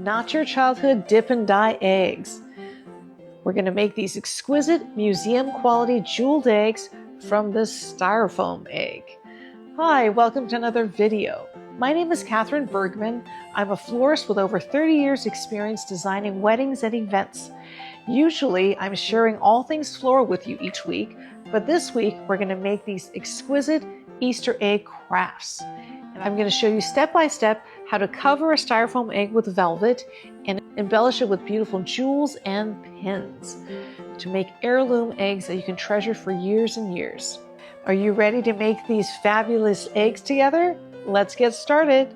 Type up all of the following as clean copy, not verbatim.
not your childhood dip and dye eggs. We're going to make these exquisite museum quality jeweled eggs from this styrofoam egg. Hi, welcome to another video. My name is Katherine Bergman. I'm a florist with over 30 years experience designing weddings and events. Usually I'm sharing all things floral with you each week, but this week we're going to make these exquisite Easter egg crafts. And I'm going to show you step by step how to cover a styrofoam egg with velvet and embellish it with beautiful jewels and pins to make heirloom eggs that you can treasure for years and years. Are you ready to make these fabulous eggs together? Let's get started.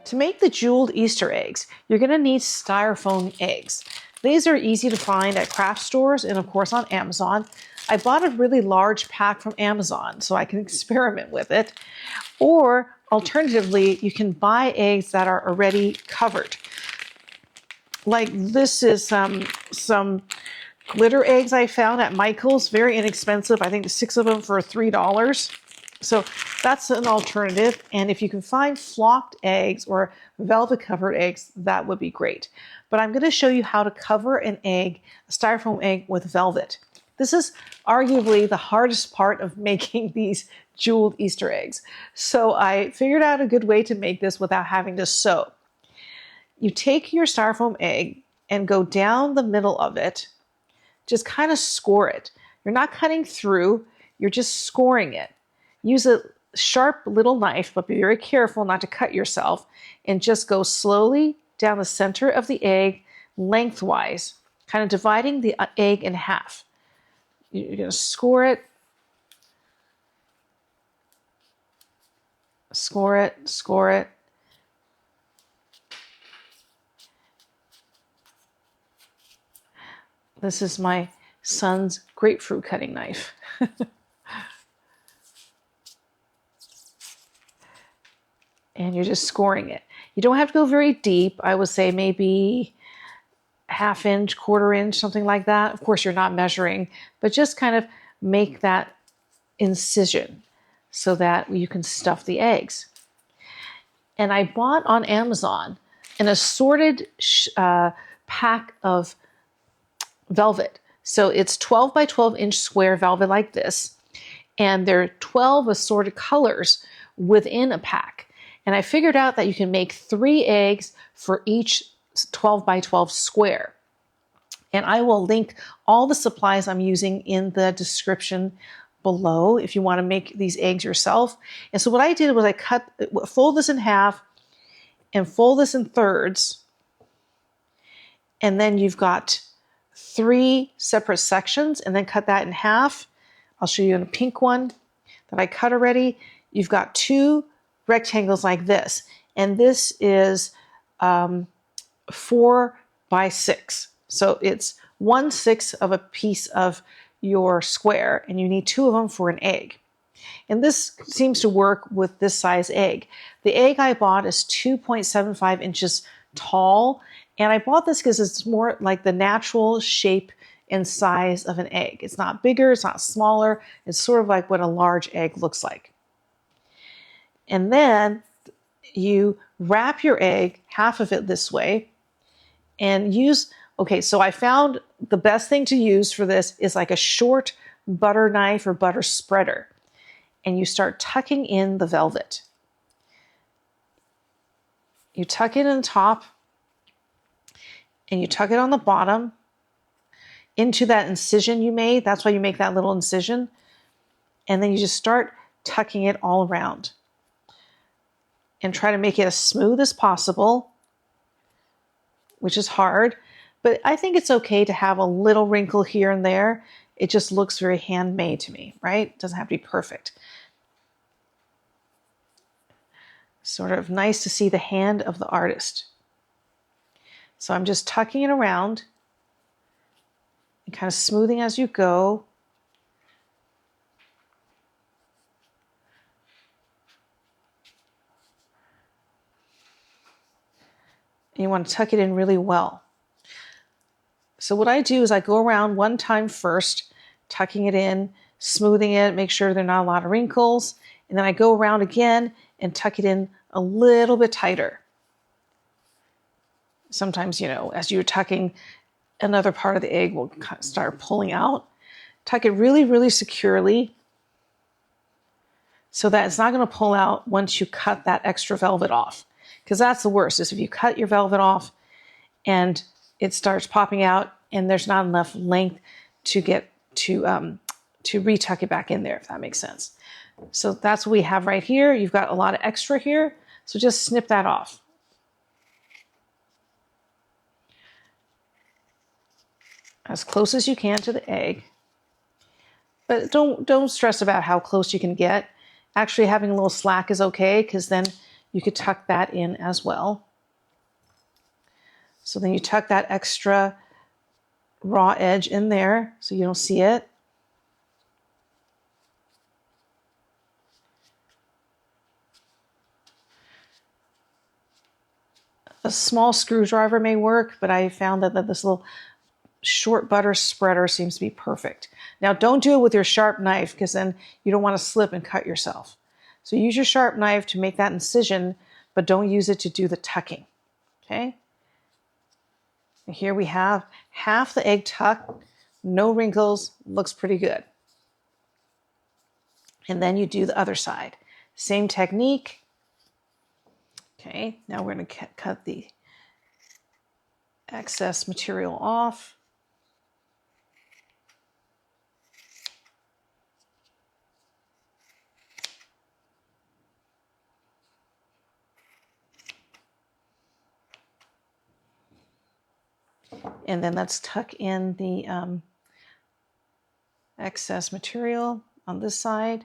To make the jeweled Easter eggs, you're going to need styrofoam eggs. These are easy to find at craft stores and of course on Amazon. I bought a really large pack from Amazon so I can experiment with it. Or alternatively, you can buy eggs that are already covered. Like this is some glitter eggs I found at Michael's, very inexpensive. I think 6 of them for $3. So that's an alternative. And if you can find flocked eggs or velvet covered eggs, that would be great. But I'm going to show you how to cover an egg, a styrofoam egg with velvet. This is arguably the hardest part of making these jeweled Easter eggs. So I figured out a good way to make this without having to sew. You take your styrofoam egg and go down the middle of it, just kind of score it. You're not cutting through, you're just scoring it. Use a sharp little knife, but be very careful not to cut yourself, and just go slowly down the center of the egg lengthwise, kind of dividing the egg in half. You're going to score it, score it, score it. This is my son's grapefruit cutting knife. And you're just scoring it. You don't have to go very deep. I would say maybe ½ inch, ½ inch, something like that. Of course, you're not measuring, but just kind of make that incision so that you can stuff the eggs. And I bought on Amazon an assorted pack of velvet. So it's 12 by 12 inch square velvet like this. And there are 12 assorted colors within a pack. And I figured out that you can make 3 eggs for each 12 by 12 square. And I will link all the supplies I'm using in the description below if you want to make these eggs yourself. And so what I did was I fold this in half and fold this in thirds. And then you've got 3 separate sections, and then cut that in half. I'll show you in a pink one that I cut already. You've got 2 rectangles like this, and this is 4 by 6. So it's 1/6 of a piece of your square, and you need 2 of them for an egg. And this seems to work with this size egg. The egg I bought is 2.75 inches tall, and I bought this because it's more like the natural shape and size of an egg. It's not bigger, it's not smaller, it's sort of like what a large egg looks like. And then you wrap your egg, half of it this way, and okay, so I found the best thing to use for this is like a short butter knife or butter spreader. And you start tucking in the velvet. You tuck it in the top, and you tuck it on the bottom into that incision you made. That's why you make that little incision. And then you just start tucking it all around. And try to make it as smooth as possible, which is hard. But I think it's okay to have a little wrinkle here and there. It just looks very handmade to me, right? It doesn't have to be perfect. Sort of nice to see the hand of the artist. So I'm just tucking it around and kind of smoothing as you go. And you want to tuck it in really well. So what I do is I go around one time first, tucking it in, smoothing it, make sure there are not a lot of wrinkles. And then I go around again and tuck it in a little bit tighter. sometimes, you know, as you're tucking, another part of the egg will start pulling out. Tuck it really, really securely so that it's not going to pull out once you cut that extra velvet off. Because that's the worst, is if you cut your velvet off and it starts popping out and there's not enough length to get to retuck it back in there, if that makes sense. So that's what we have right here. You've got a lot of extra here, so just snip that off. As close as you can to the egg. But don't stress about how close you can get. Actually, having a little slack is okay, because then you could tuck that in as well. So then you tuck that extra raw edge in there so you don't see it. A small screwdriver may work, but I found that this little short butter spreader seems to be perfect. Now, don't do it with your sharp knife, because then you don't want to slip and cut yourself. So use your sharp knife to make that incision, but don't use it to do the tucking. Okay? And here we have half the egg tucked, no wrinkles, looks pretty good. And then you do the other side. Same technique. Okay, now we're going to cut the excess material off. And then let's tuck in the excess material on this side.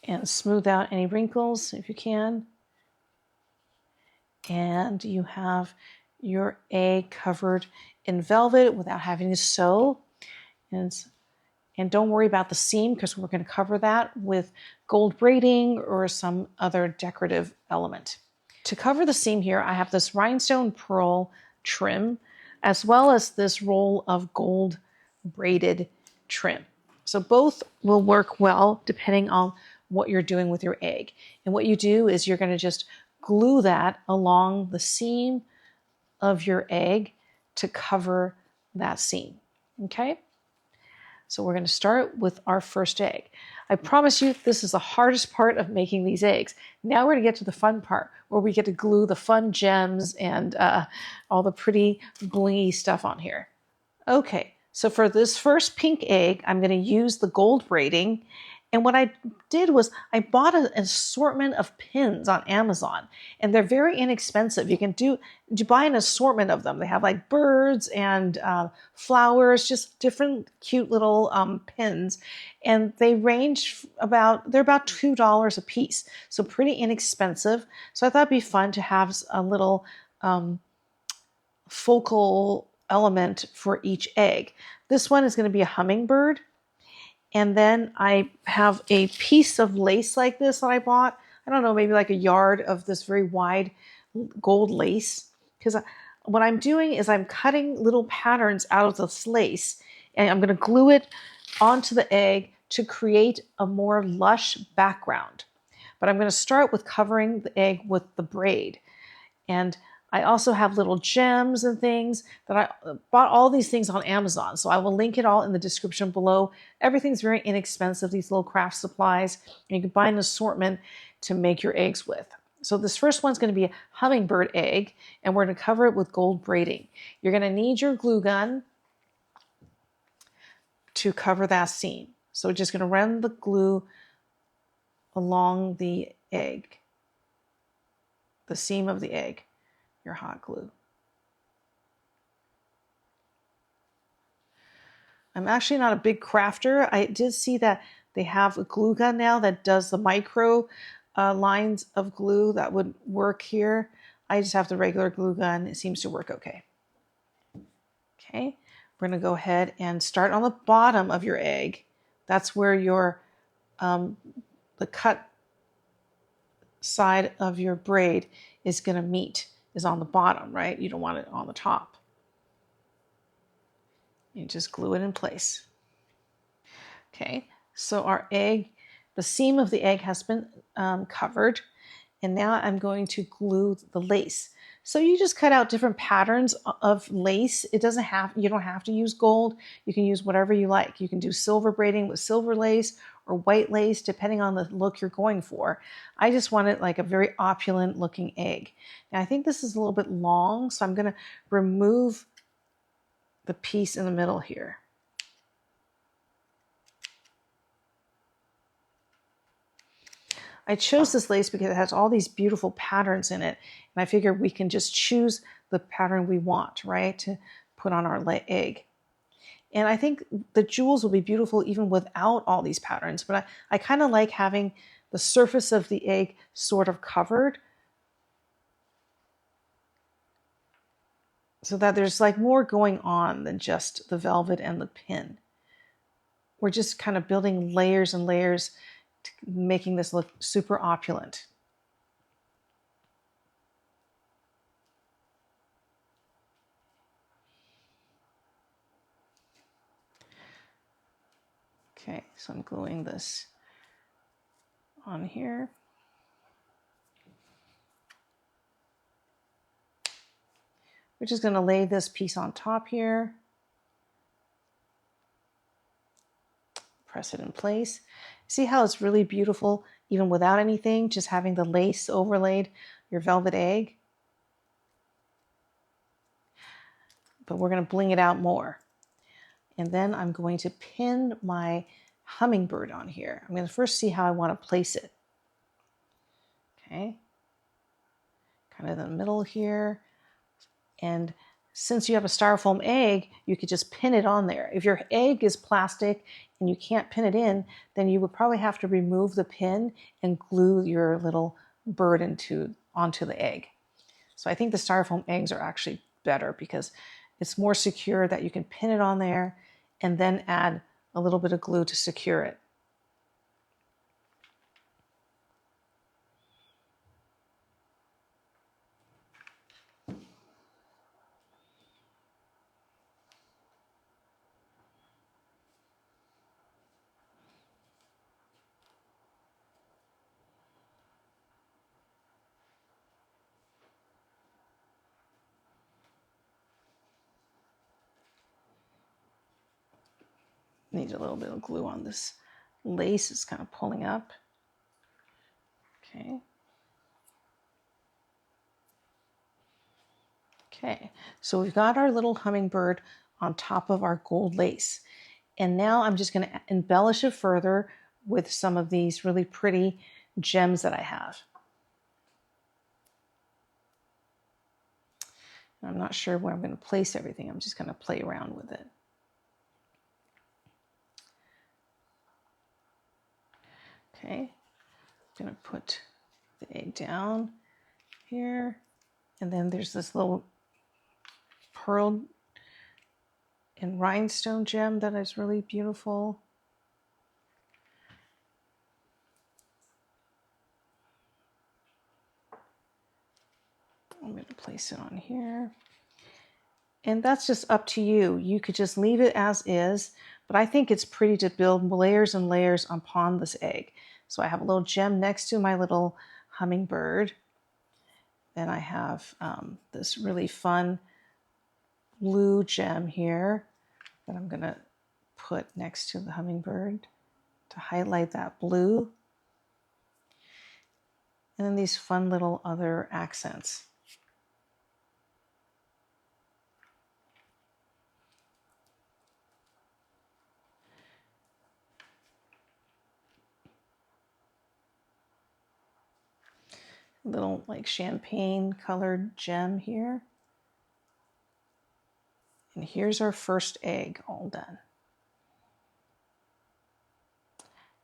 And smooth out any wrinkles if you can. And you have your egg covered in velvet without having to sew. And don't worry about the seam, because we're going to cover that with gold braiding or some other decorative element. To cover the seam here, I have this rhinestone pearl trim, as well as this roll of gold braided trim. So both will work well depending on what you're doing with your egg. And what you do is you're going to just glue that along the seam of your egg to cover that seam. Okay? So we're going to start with our first egg. I promise you, this is the hardest part of making these eggs. Now we're going to get to the fun part, where we get to glue the fun gems and all the pretty blingy stuff on here. Okay, so for this first pink egg, I'm going to use the gold braiding. And what I did was I bought an assortment of pins on Amazon, and they're very inexpensive. You buy an assortment of them. They have like birds and flowers, just different cute little pins, and they range they're about $2 a piece, so pretty inexpensive. So I thought it'd be fun to have a little focal element for each egg. This one is going to be a hummingbird. And then I have a piece of lace like this that I bought. I don't know, maybe like a yard of this very wide gold lace. Because what I'm doing is I'm cutting little patterns out of this lace, and I'm going to glue it onto the egg to create a more lush background. But I'm going to start with covering the egg with the braid. And I also have little gems and things that I bought all these things on Amazon. So I will link it all in the description below. Everything's very inexpensive, these little craft supplies. And you can buy an assortment to make your eggs with. So this first one's going to be a hummingbird egg, and we're going to cover it with gold braiding. You're going to need your glue gun to cover that seam. So we're just going to run the glue along the egg, the seam of the egg. Your hot glue. I'm actually not a big crafter. I did see that they have a glue gun now that does the micro lines of glue that would work here. I just have the regular glue gun. It seems to work okay. Okay, we're going to go ahead and start on the bottom of your egg. That's where your the cut side of your braid is going to meet, is on the bottom, right? You don't want it on the top. You just glue it in place. Okay, so our egg, the seam of the egg has been covered, and now I'm going to glue the lace. So you just cut out different patterns of lace. You don't have to use gold. You can use whatever you like. You can do silver braiding with silver lace or white lace, depending on the look you're going for. I just wanted like a very opulent looking egg. Now I think this is a little bit long, so I'm going to remove the piece in the middle here. I chose this lace because it has all these beautiful patterns in it. And I figured we can just choose the pattern we want, right, to put on our egg. And I think the jewels will be beautiful even without all these patterns. But I kind of like having the surface of the egg sort of covered so that there's like more going on than just the velvet and the pin. We're just kind of building layers and layers, making this look super opulent. Okay, so I'm gluing this on here. We're just going to lay this piece on top here. Press it in place. See how it's really beautiful even without anything, just having the lace overlaid your velvet egg. But we're going to bling it out more. And then I'm going to pin my hummingbird on here. I'm going to first see how I want to place it. Okay. Kind of in the middle here. And since you have a styrofoam egg, you could just pin it on there. If your egg is plastic and you can't pin it in, then you would probably have to remove the pin and glue your little bird onto the egg. So I think the styrofoam eggs are actually better because it's more secure that you can pin it on there and then add a little bit of glue to secure it. Need a little bit of glue on this lace. It's kind of pulling up. Okay. Okay, so we've got our little hummingbird on top of our gold lace. And now I'm just going to embellish it further with some of these really pretty gems that I have. I'm not sure where I'm going to place everything. I'm just going to play around with it. Okay, I'm going to put the egg down here. And then there's this little pearl and rhinestone gem that is really beautiful. I'm going to place it on here. And that's just up to you. You could just leave it as is, but I think it's pretty to build layers and layers upon this egg. So I have a little gem next to my little hummingbird. Then I have this really fun blue gem here that I'm going to put next to the hummingbird to highlight that blue. And then these fun little other accents. Little like champagne colored gem here. And here's our first egg all done.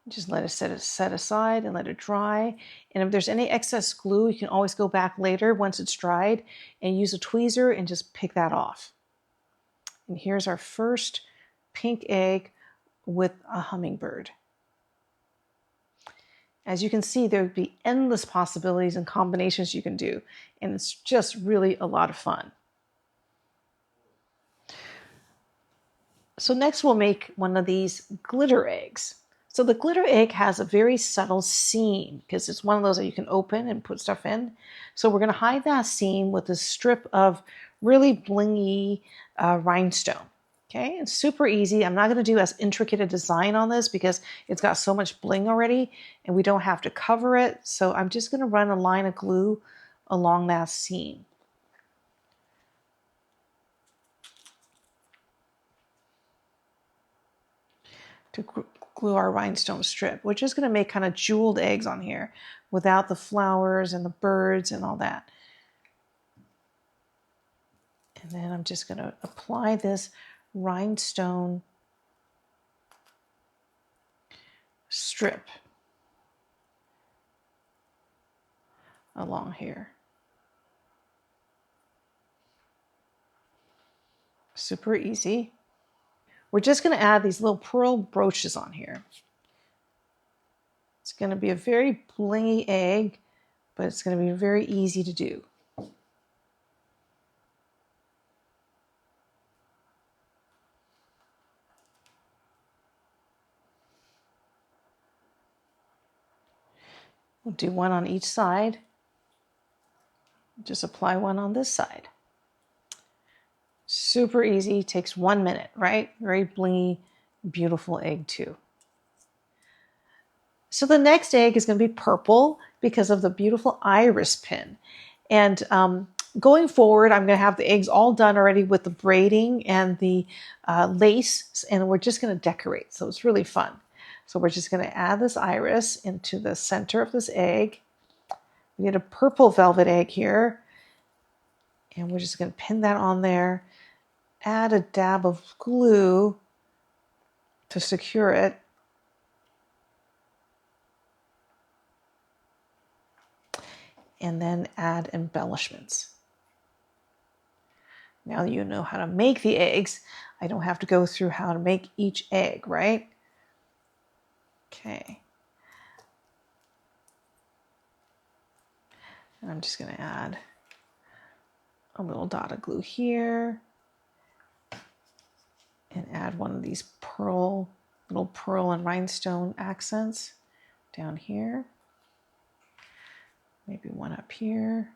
Just let it set aside and let it dry. And if there's any excess glue, you can always go back later once it's dried and use a tweezer and just pick that off. And here's our first pink egg with a hummingbird. As you can see, there would be endless possibilities and combinations you can do, and it's just really a lot of fun. So next we'll make one of these glitter eggs. So the glitter egg has a very subtle seam because it's one of those that you can open and put stuff in. So we're going to hide that seam with a strip of really blingy rhinestone. Okay, it's super easy. I'm not going to do as intricate a design on this because it's got so much bling already and we don't have to cover it. So I'm just going to run a line of glue along that seam. To glue our rhinestone strip. We're just going to make kind of jeweled eggs on here without the flowers and the birds and all that. And then I'm just going to apply this rhinestone strip along here. Super easy. We're just going to add these little pearl brooches on here. It's going to be a very blingy egg, but it's going to be very easy to do. We'll do one on each side. Just apply one on this side. Super easy, takes 1 minute, right? Very blingy, beautiful egg too. So the next egg is going to be purple because of the beautiful iris pin. And going forward, I'm going to have the eggs all done already with the braiding and the lace, and we're just going to decorate. So it's really fun. So we're just going to add this iris into the center of this egg. We get a purple velvet egg here, and we're just going to pin that on there. Add a dab of glue to secure it. And then add embellishments. Now you know how to make the eggs. I don't have to go through how to make each egg, right? Okay. And I'm just going to add a little dot of glue here and add one of these little pearl and rhinestone accents down here. Maybe one up here.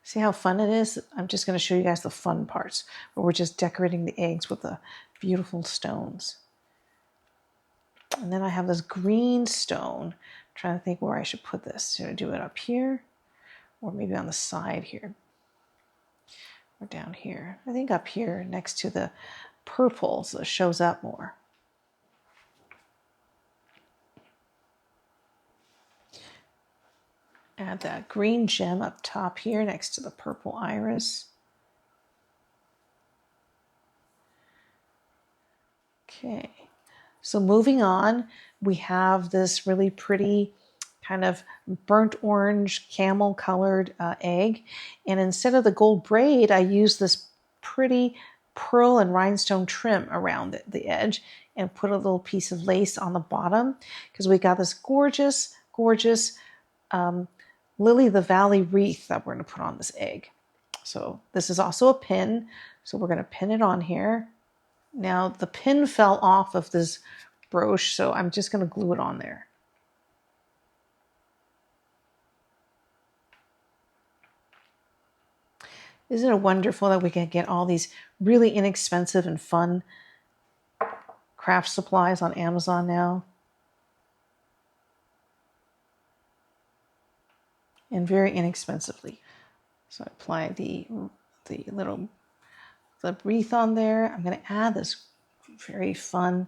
See how fun it is? I'm just going to show you guys the fun parts where we're just decorating the eggs with the beautiful stones. And then I have this green stone. I'm trying to think where I should put this. Should I do it up here? Or maybe on the side here? Or down here? I think up here next to the purple so it shows up more. Add that green gem up top here next to the purple iris. Okay, so moving on, we have this really pretty kind of burnt orange camel colored egg. And instead of the gold braid, I use this pretty pearl and rhinestone trim around the edge and put a little piece of lace on the bottom because we got this gorgeous, gorgeous Lily the Valley wreath that we're going to put on this egg. So this is also a pin. So we're going to pin it on here. Now the pin fell off of this brooch, so I'm just going to glue it on there. Isn't it wonderful that we can get all these really inexpensive and fun craft supplies on Amazon now? And very inexpensively. So I apply the wreath on there. I'm going to add this very fun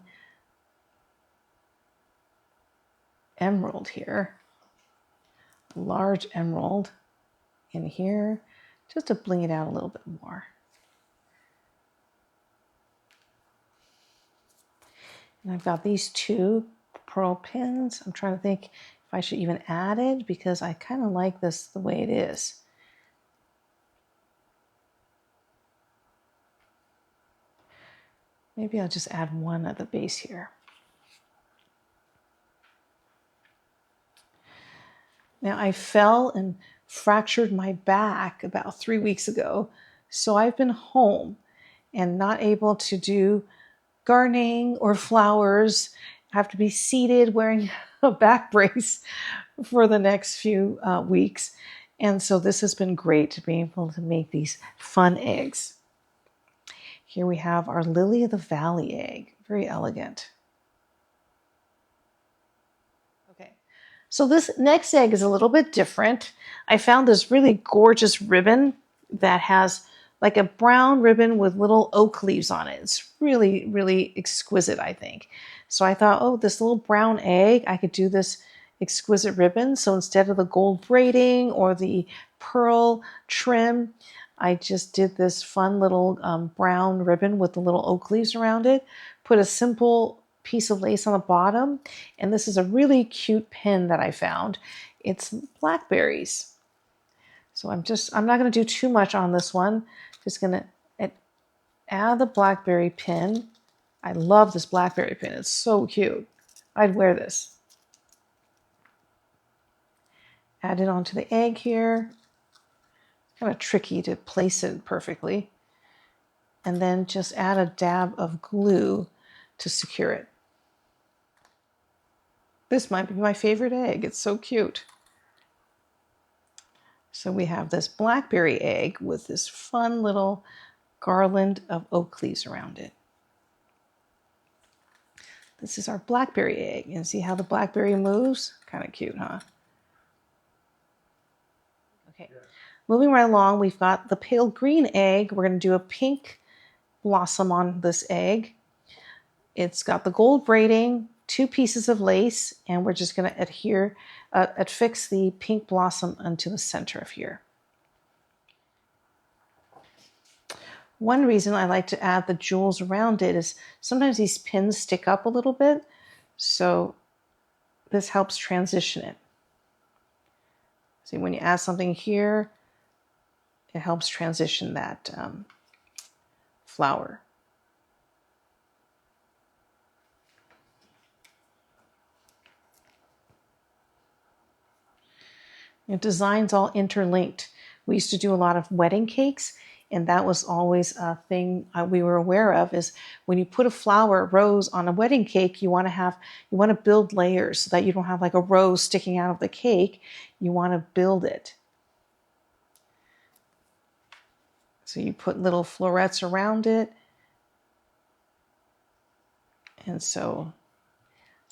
emerald here, a large emerald in here, just to bling it out a little bit more. And I've got these two pearl pins. I'm trying to think if I should even add it because I kind of like this the way it is. Maybe I'll just add one at the base here. Now I fell and fractured my back about 3 weeks ago, so I've been home and not able to do gardening or flowers. I have to be seated wearing a back brace for the next few weeks. And so this has been great to be able to make these fun eggs. Here we have our Lily of the Valley egg, very elegant. Okay, so this next egg is a little bit different. I found this really gorgeous ribbon that has like a brown ribbon with little oak leaves on it. It's really, really exquisite, I think. So I thought, oh, this little brown egg, I could do this exquisite ribbon. So instead of the gold braiding or the pearl trim, I just did this fun little brown ribbon with the little oak leaves around it, put a simple piece of lace on the bottom, and this is a really cute pin that I found. It's blackberries. So I'm not going to do too much on this one. Just going to add the blackberry pin. I love this blackberry pin. It's so cute. I'd wear this. Add it onto the egg here. Kind of tricky to place it perfectly. And then just add a dab of glue to secure it. This might be my favorite egg. It's so cute. So we have this blackberry egg with this fun little garland of oak leaves around it. This is our blackberry egg. And see how the blackberry moves? Kind of cute, huh? Okay. Yeah. Moving right along, we've got the pale green egg. We're going to do a pink blossom on this egg. It's got the gold braiding, 2 pieces of lace, and we're just going to affix the pink blossom onto the center of here. One reason I like to add the jewels around it is sometimes these pins stick up a little bit, so this helps transition it. See, when you add something here, it helps transition that flower. Designs all interlinked. We used to do a lot of wedding cakes, and that was always a thing we were aware of, is when you put a flower rose on a wedding cake, you want to build layers so that you don't have like a rose sticking out of the cake. You want to build it. So you put little florets around it. And so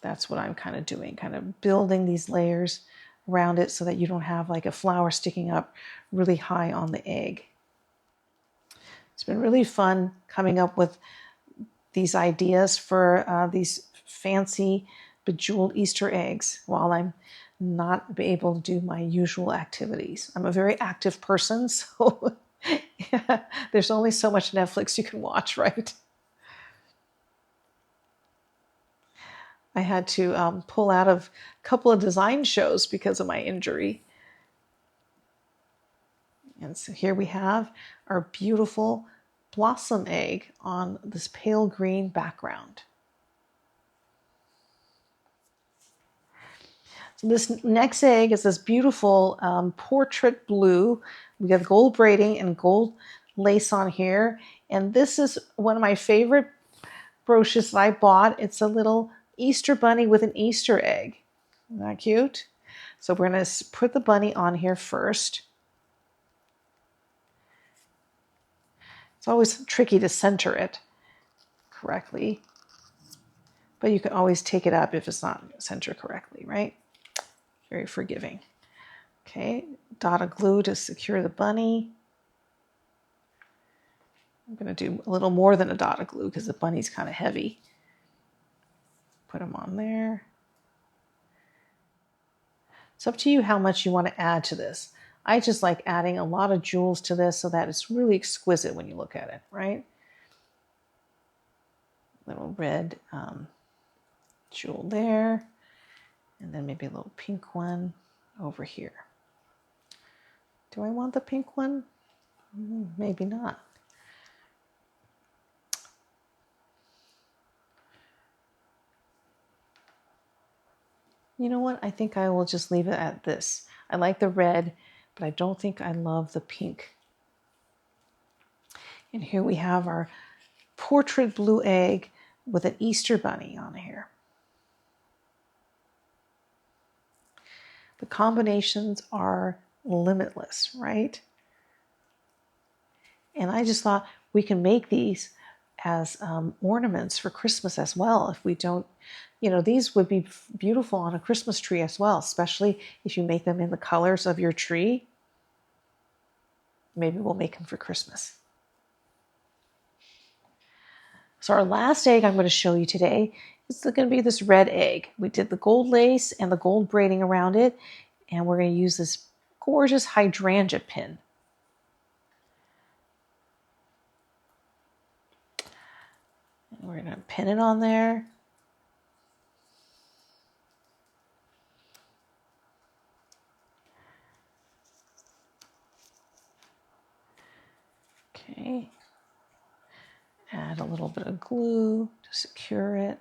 that's what I'm kind of doing, kind of building these layers around it so that you don't have like a flower sticking up really high on the egg. It's been really fun coming up with these ideas for these fancy bejeweled Easter eggs while I'm not able to do my usual activities. I'm a very active person, so yeah, there's only so much Netflix you can watch, right? I had to pull out of a couple of design shows because of my injury. And so here we have our beautiful blossom egg on this pale green background. So this next egg is this beautiful portrait blue. We got gold braiding and gold lace on here. And this is one of my favorite brooches that I bought. It's a little Easter bunny with an Easter egg. Isn't that cute? So we're going to put the bunny on here first. It's always tricky to center it correctly, but you can always take it up if it's not centered correctly, right? Very forgiving. Okay, dot of glue to secure the bunny. I'm going to do a little more than a dot of glue because the bunny's kind of heavy. Put them on there. It's up to you how much you want to add to this. I just like adding a lot of jewels to this so that it's really exquisite when you look at it, right? Little red jewel there, and then maybe a little pink one over here. Do I want the pink one? Maybe not. You know what? I think I will just leave it at this. I like the red, but I don't think I love the pink. And here we have our portrait blue egg with an Easter bunny on here. The combinations are limitless, right? And I just thought we can make these as ornaments for Christmas as well. If we don't, you know, these would be beautiful on a Christmas tree as well, especially if you make them in the colors of your tree. Maybe we'll make them for Christmas. So our last egg I'm going to show you today is going to be this red egg. We did the gold lace and the gold braiding around it, and we're going to use this gorgeous hydrangea pin. And we're going to pin it on there. Okay. Add a little bit of glue to secure it.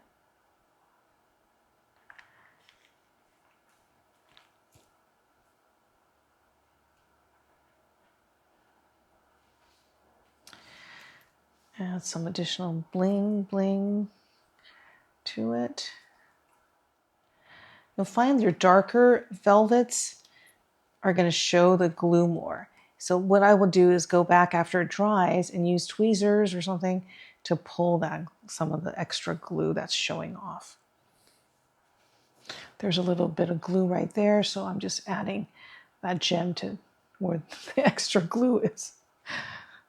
Add some additional bling to it. You'll find your darker velvets are going to show the glue more. So what I will do is go back after it dries and use tweezers or something to pull that some of the extra glue that's showing off. There's a little bit of glue right there, so I'm just adding that gem to where the extra glue is.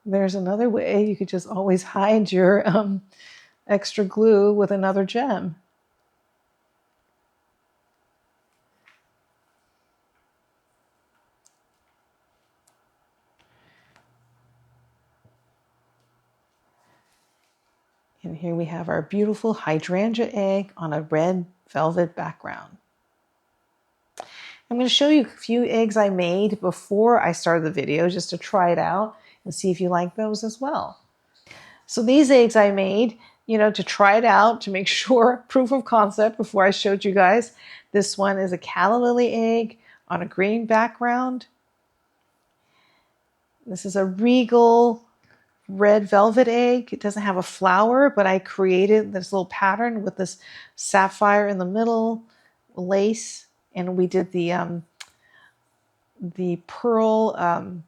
There's another way you could just always hide your extra glue with another gem. And here we have our beautiful hydrangea egg on a red velvet background. I'm going to show you a few eggs I made before I started the video just to try it out and see if you like those as well. So these eggs I made, you know, to try it out, to make sure, proof of concept before I showed you guys. This one is a calla lily egg on a green background. This is a regal red velvet egg. It doesn't have a flower, but I created this little pattern with this sapphire in the middle, lace, and we did the pearl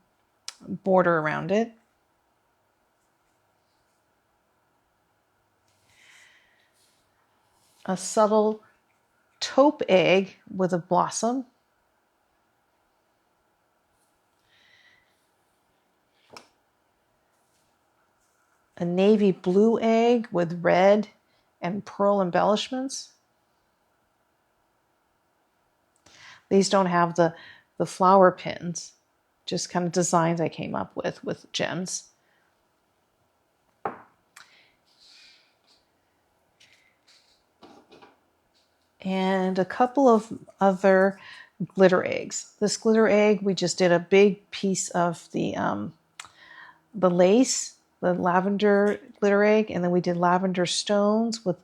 border around it. A subtle taupe egg with a blossom. A navy blue egg with red and pearl embellishments. These don't have the flower pins, just kind of designs I came up with gems. And a couple of other glitter eggs. This glitter egg, we just did a big piece of the lace, the lavender glitter egg, and then we did lavender stones with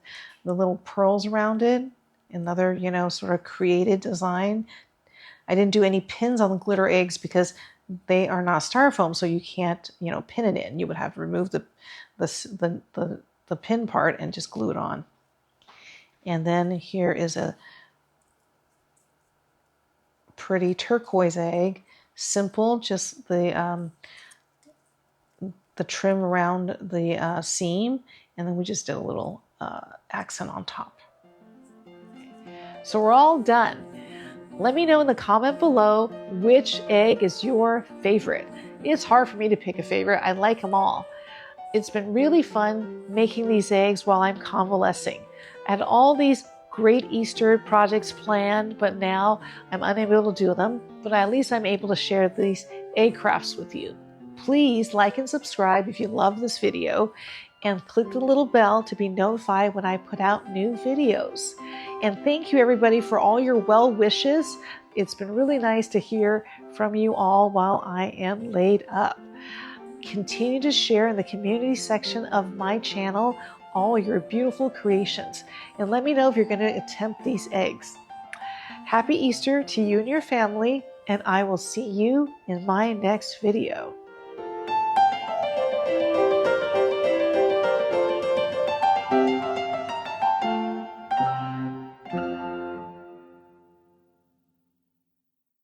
the little pearls around it. Another, you know, sort of created design. I didn't do any pins on the glitter eggs because they are not styrofoam, so you can't, you know, pin it in. You would have to remove the pin part and just glue it on. And then here is a pretty turquoise egg, simple, just the trim around the seam, and then we just did a little accent on top. So we're all done. Let me know in the comment below which egg is your favorite. It's hard for me to pick a favorite. I like them all. It's been really fun making these eggs while I'm convalescing. I had all these great Easter projects planned, but now I'm unable to do them. But at least I'm able to share these egg crafts with you. Please like and subscribe if you love this video, and click the little bell to be notified when I put out new videos. And thank you everybody for all your well wishes. It's been really nice to hear from you all while I am laid up. Continue to share in the community section of my channel all your beautiful creations, and let me know if you're going to attempt these eggs. Happy Easter to you and your family, and I will see you in my next video.